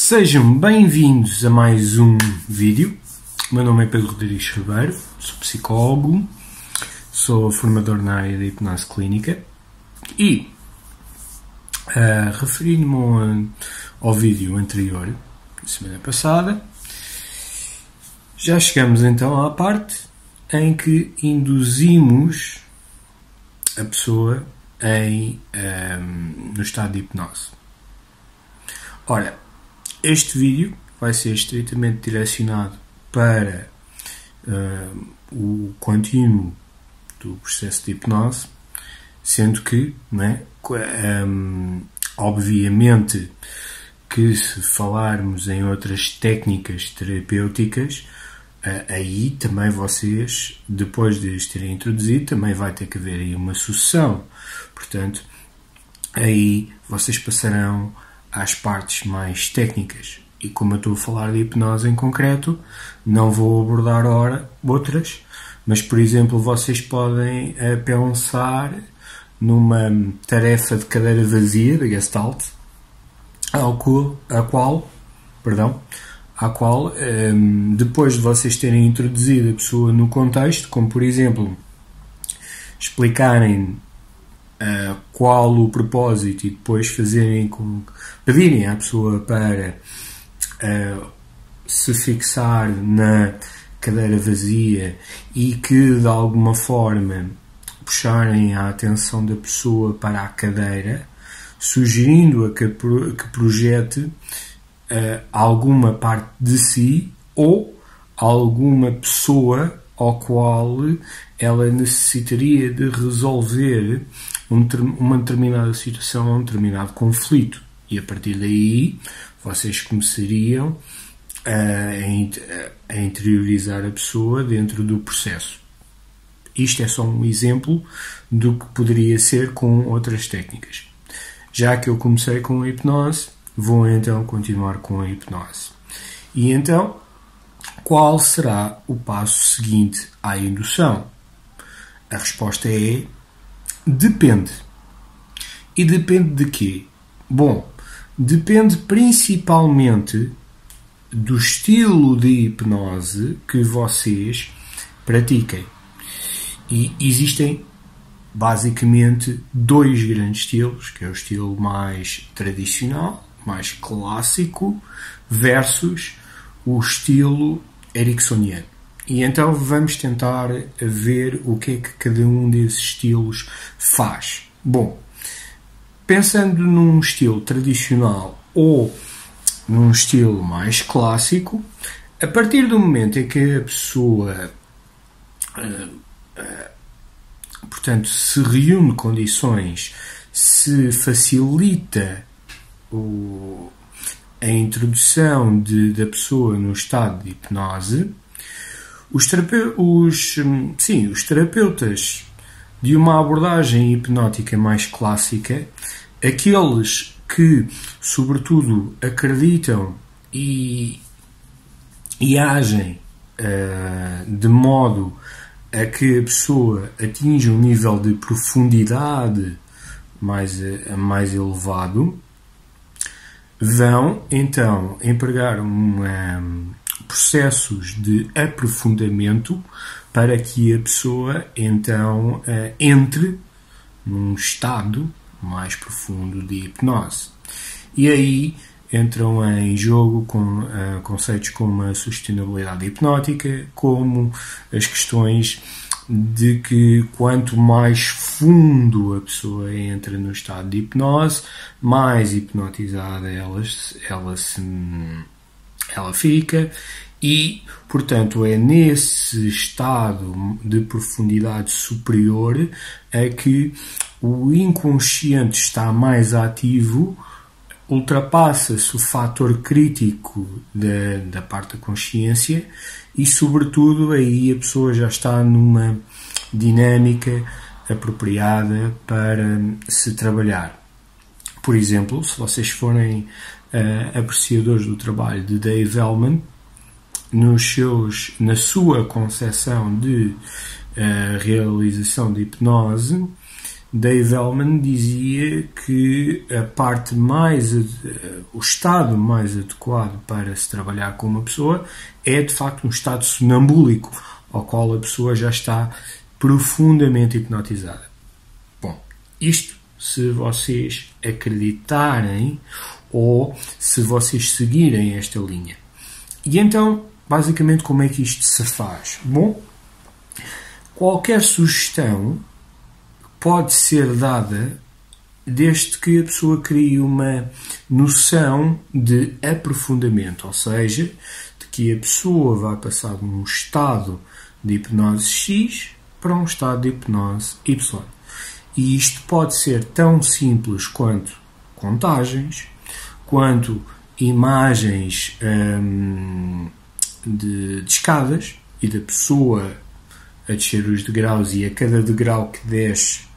Sejam bem-vindos a mais um vídeo. O meu nome é Pedro Rodrigues Ribeiro, sou psicólogo, sou formador na área da hipnose clínica e, referindo-me ao vídeo anterior, da semana passada, já chegamos então à parte em que induzimos a pessoa no estado de hipnose. Ora, este vídeo vai ser estritamente direcionado para o contínuo do processo de hipnose, sendo que, obviamente, que se falarmos em outras técnicas terapêuticas, aí também vocês, depois de as terem introduzido, também vai ter que haver aí uma sucessão. Portanto, aí vocês passarão às partes mais técnicas. E como eu estou a falar de hipnose em concreto, não vou abordar outras, mas, por exemplo, vocês podem pensar numa tarefa de cadeira vazia, da Gestalt, à qual, depois de vocês terem introduzido a pessoa no contexto, como por exemplo, explicarem qual o propósito e depois pedirem à pessoa para se fixar na cadeira vazia e que de alguma forma puxarem a atenção da pessoa para a cadeira, sugerindo-a que projete alguma parte de si ou alguma pessoa ao qual ela necessitaria de resolver uma determinada situação, um determinado conflito. E a partir daí vocês começariam a interiorizar a pessoa dentro do processo. Isto é só um exemplo do que poderia ser com outras técnicas. Já que eu comecei com a hipnose, vou então continuar com a hipnose. E então, qual será o passo seguinte à indução? A resposta é: depende. E depende de quê? Bom, depende principalmente do estilo de hipnose que vocês pratiquem. E existem basicamente dois grandes estilos, que é o estilo mais tradicional, mais clássico, versus o estilo ericksoniano. E então vamos tentar ver o que é que cada um desses estilos faz. Bom, pensando num estilo tradicional ou num estilo mais clássico, a partir do momento em que a pessoa portanto, se reúne condições, se facilita a introdução da pessoa no estado de hipnose, os terapeutas de uma abordagem hipnótica mais clássica, aqueles que, sobretudo, acreditam e agem de modo a que a pessoa atinja um nível de profundidade mais elevado, vão então empregar processos de aprofundamento para que a pessoa então entre num estado mais profundo de hipnose. E aí entram em jogo com conceitos como a sustentabilidade hipnótica, como as questões de que quanto mais fundo a pessoa entra no estado de hipnose, mais hipnotizada ela fica e, portanto, é nesse estado de profundidade superior a que o inconsciente está mais ativo, ultrapassa-se o fator crítico da parte da consciência e, sobretudo, aí a pessoa já está numa dinâmica apropriada para se trabalhar. Por exemplo, se vocês forem apreciadores do trabalho de Dave Elman, na sua concepção de realização de hipnose, Dave Elman dizia que o estado mais adequado para se trabalhar com uma pessoa é de facto um estado sonambúlico, ao qual a pessoa já está profundamente hipnotizada. Bom, isto se vocês acreditarem ou se vocês seguirem esta linha. E então, basicamente, como é que isto se faz? Bom, qualquer sugestão pode ser dada desde que a pessoa crie uma noção de aprofundamento, ou seja, de que a pessoa vai passar de um estado de hipnose X para um estado de hipnose Y. E isto pode ser tão simples quanto contagens, quanto imagens de escadas e da pessoa a descer os degraus, e a cada degrau que desce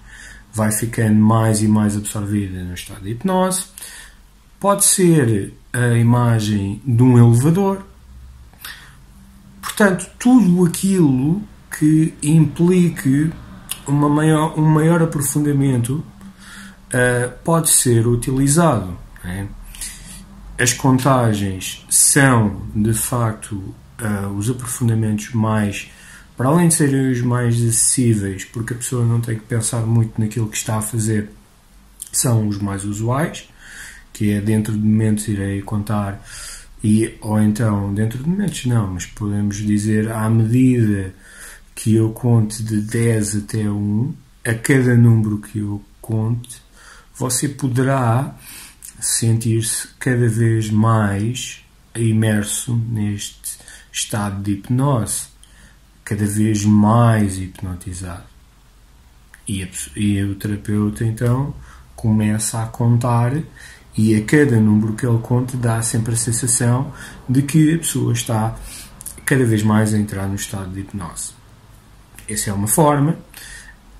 vai ficando mais e mais absorvida no estado de hipnose. Pode ser a imagem de um elevador. Portanto, tudo aquilo que implique um maior aprofundamento pode ser utilizado. Né? As contagens são, de facto, os aprofundamentos mais, para além de serem os mais acessíveis, porque a pessoa não tem que pensar muito naquilo que está a fazer, são os mais usuais, que é dentro de momentos irei contar, ou então, dentro de momentos não, mas podemos dizer à medida que eu conte de 10 até 1, a cada número que eu conte, você poderá sentir-se cada vez mais imerso neste estado de hipnose, cada vez mais hipnotizado. E o terapeuta, então, começa a contar, e a cada número que ele conta dá sempre a sensação de que a pessoa está cada vez mais a entrar no estado de hipnose. Essa é uma forma.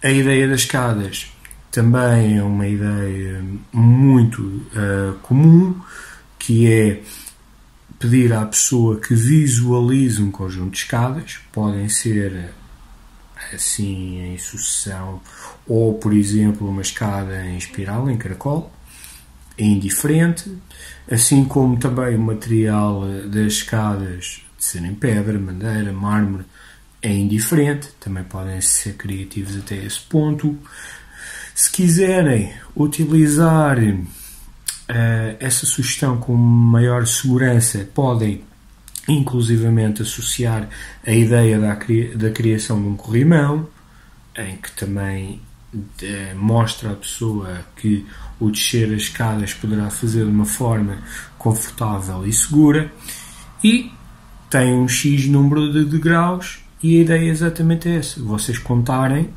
A ideia das escadas também é uma ideia muito comum, que é pedir à pessoa que visualize um conjunto de escadas. Podem ser assim em sucessão, ou por exemplo uma escada em espiral, em caracol, é indiferente, assim como também o material das escadas de serem pedra, madeira, mármore, é indiferente, também podem ser criativos até esse ponto. Se quiserem utilizar essa sugestão com maior segurança, podem inclusivamente associar a ideia da criação de um corrimão, em que também mostra à pessoa que o descer as escadas poderá fazer de uma forma confortável e segura, e tem um X número de degraus, e a ideia é exatamente essa: vocês contarem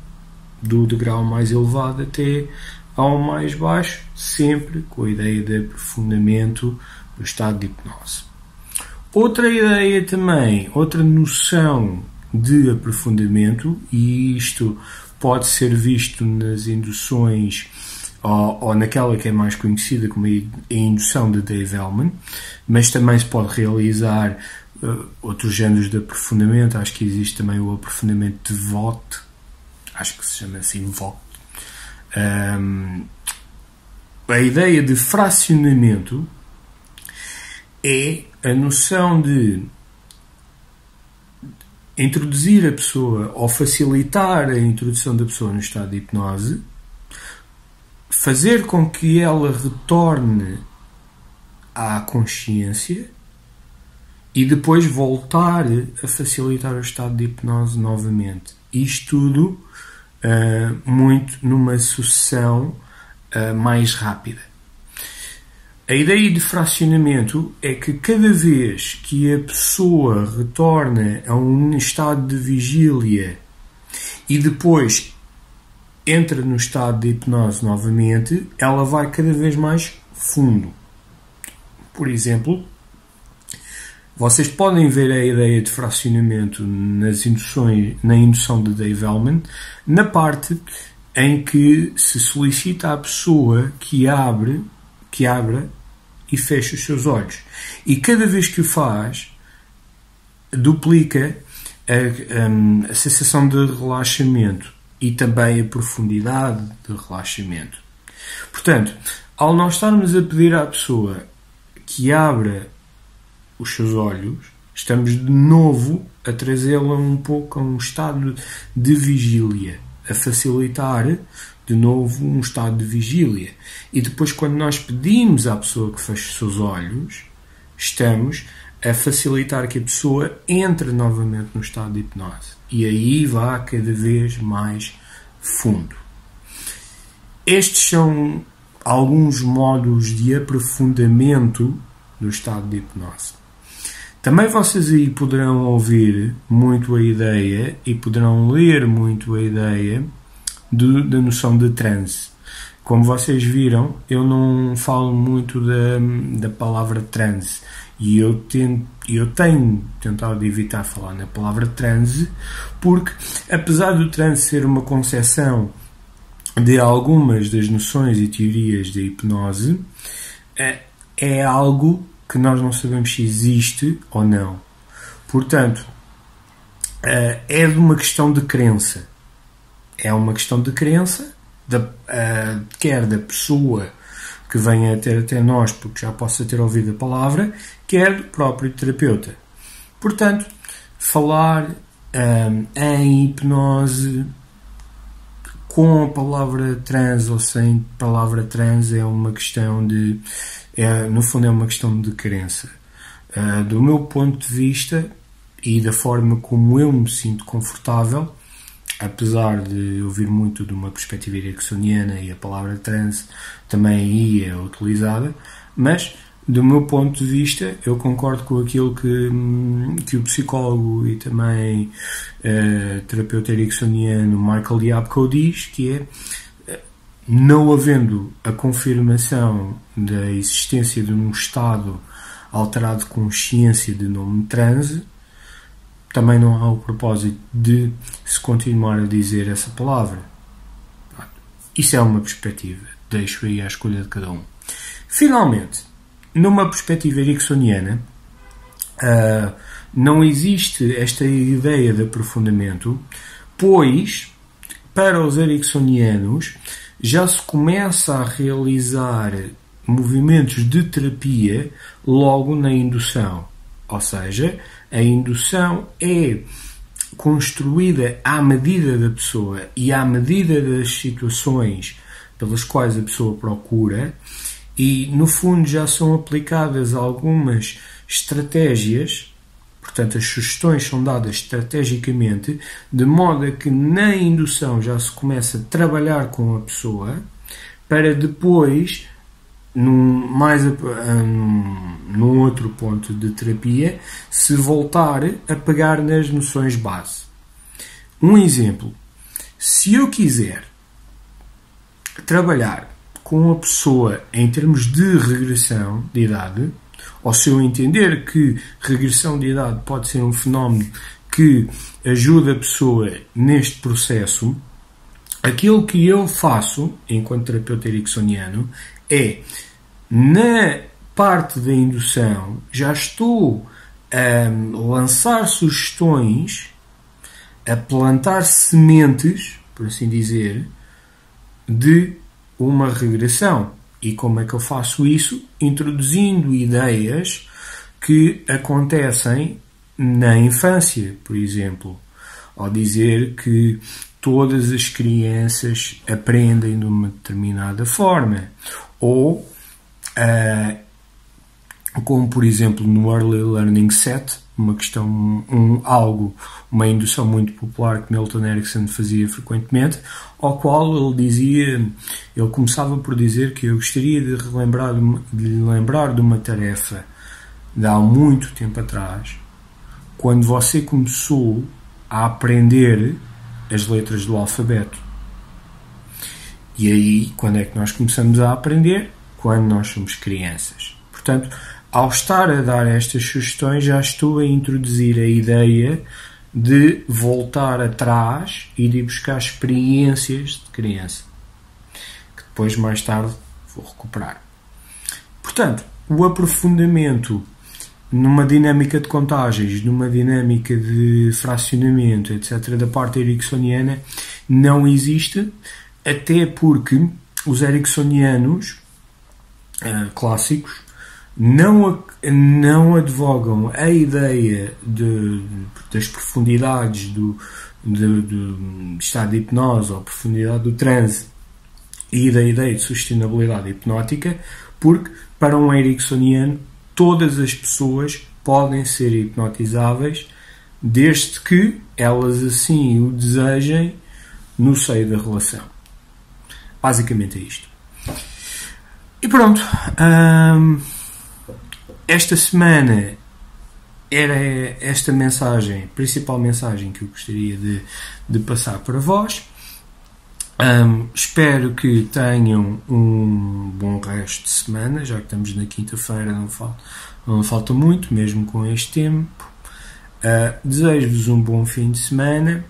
do degrau mais elevado até ao mais baixo, sempre com a ideia de aprofundamento do estado de hipnose. Outra ideia também, outra noção de aprofundamento, e isto pode ser visto nas induções, ou naquela que é mais conhecida como a indução de Dave Elman, mas também se pode realizar outros géneros de aprofundamento. Acho que existe também o aprofundamento de Vogt, acho que se chama assim Vogt. A ideia de fracionamento é a noção de introduzir a pessoa, ou facilitar a introdução da pessoa no estado de hipnose, fazer com que ela retorne à consciência e depois voltar a facilitar o estado de hipnose novamente. Isto tudo muito numa sucessão mais rápida. A ideia de fracionamento é que cada vez que a pessoa retorna a um estado de vigília e depois entra no estado de hipnose novamente, ela vai cada vez mais fundo. Por exemplo, vocês podem ver a ideia de fracionamento na indução de Dave Elman, na parte em que se solicita à pessoa que abra e feche os seus olhos. E cada vez que o faz, duplica a sensação de relaxamento. e também a profundidade de relaxamento. Portanto, ao nós estarmos a pedir à pessoa que abra os seus olhos, estamos de novo a trazê-la um pouco a um estado de vigília, a facilitar de novo um estado de vigília. E depois, quando nós pedimos à pessoa que feche os seus olhos, estamos a facilitar que a pessoa entre novamente no estado de hipnose. E aí vá cada vez mais fundo. Estes são alguns modos de aprofundamento do estado de hipnose. Também vocês aí poderão ouvir muito a ideia e poderão ler muito a ideia da noção de transe. Como vocês viram, eu não falo muito da palavra transe e eu tenho tentado evitar falar na palavra transe porque, apesar do transe ser uma concepção de algumas das noções e teorias da hipnose, é algo que nós não sabemos se existe ou não. Portanto, é de uma questão de crença. É uma questão de crença, quer da pessoa que venha ter até nós, porque já possa ter ouvido a palavra, quer do próprio terapeuta. Portanto, falar em hipnose com a palavra trans ou sem palavra trans é uma questão de... no fundo é uma questão de crença. Do meu ponto de vista e da forma como eu me sinto confortável, apesar de eu vir muito de uma perspectiva ericksoniana e a palavra trans também aí é utilizada, mas do meu ponto de vista eu concordo com aquilo que o psicólogo e também terapeuta ericksoniano Michael Yapko diz, que é, não havendo a confirmação da existência de um estado alterado de consciência de nome transe, também não há o propósito de se continuar a dizer essa palavra. Isso é uma perspectiva. Deixo aí à escolha de cada um. Finalmente, numa perspectiva ericksoniana, não existe esta ideia de aprofundamento, pois, para os ericksonianos, já se começa a realizar movimentos de terapia logo na indução. Ou seja, a indução é construída à medida da pessoa e à medida das situações pelas quais a pessoa procura, e no fundo já são aplicadas algumas estratégias, portanto as sugestões são dadas estrategicamente, de modo a que na indução já se começa a trabalhar com a pessoa para depois, num outro ponto de terapia, se voltar a pegar nas noções base. Um exemplo: se eu quiser trabalhar com a pessoa em termos de regressão de idade, ou se eu entender que regressão de idade pode ser um fenómeno que ajuda a pessoa neste processo, aquilo que eu faço enquanto terapeuta ericksoniano é, na parte da indução, já estou a lançar sugestões, a plantar sementes, por assim dizer, de uma regressão. E como é que eu faço isso? Introduzindo ideias que acontecem na infância, por exemplo. Ao dizer que todas as crianças aprendem de uma determinada forma. Ou, como por exemplo no Early Learning Set, uma indução muito popular que Milton Erickson fazia frequentemente, ao qual ele começava por dizer que eu gostaria de lembrar de uma tarefa de há muito tempo atrás, quando você começou a aprender as letras do alfabeto. E aí, quando é que nós começamos a aprender? Quando nós somos crianças. Portanto, ao estar a dar estas sugestões, já estou a introduzir a ideia de voltar atrás e de buscar experiências de criança, que depois, mais tarde, vou recuperar. Portanto, o aprofundamento numa dinâmica de contagens, numa dinâmica de fracionamento, etc., da parte ericksoniana, não existe, até porque os ericksonianos clássicos não advogam a ideia das profundidades do estado de hipnose ou profundidade do transe e da ideia de sustentabilidade hipnótica, porque para um ericksoniano todas as pessoas podem ser hipnotizáveis desde que elas assim o desejem no seio da relação. Basicamente é isto. E pronto. Esta semana era esta mensagem, a principal mensagem que eu gostaria de passar para vós. Espero que tenham um bom resto de semana, já que estamos na quinta-feira, não falta muito, mesmo com este tempo. Desejo-vos um bom fim de semana.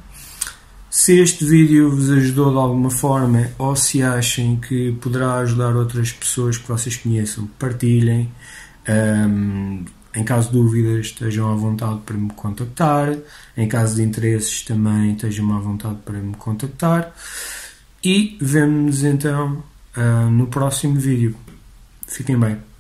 Se este vídeo vos ajudou de alguma forma, ou se achem que poderá ajudar outras pessoas que vocês conheçam, partilhem. Em caso de dúvidas, estejam à vontade para me contactar. Em caso de interesses, também estejam à vontade para me contactar. E vemo-nos então no próximo vídeo. Fiquem bem.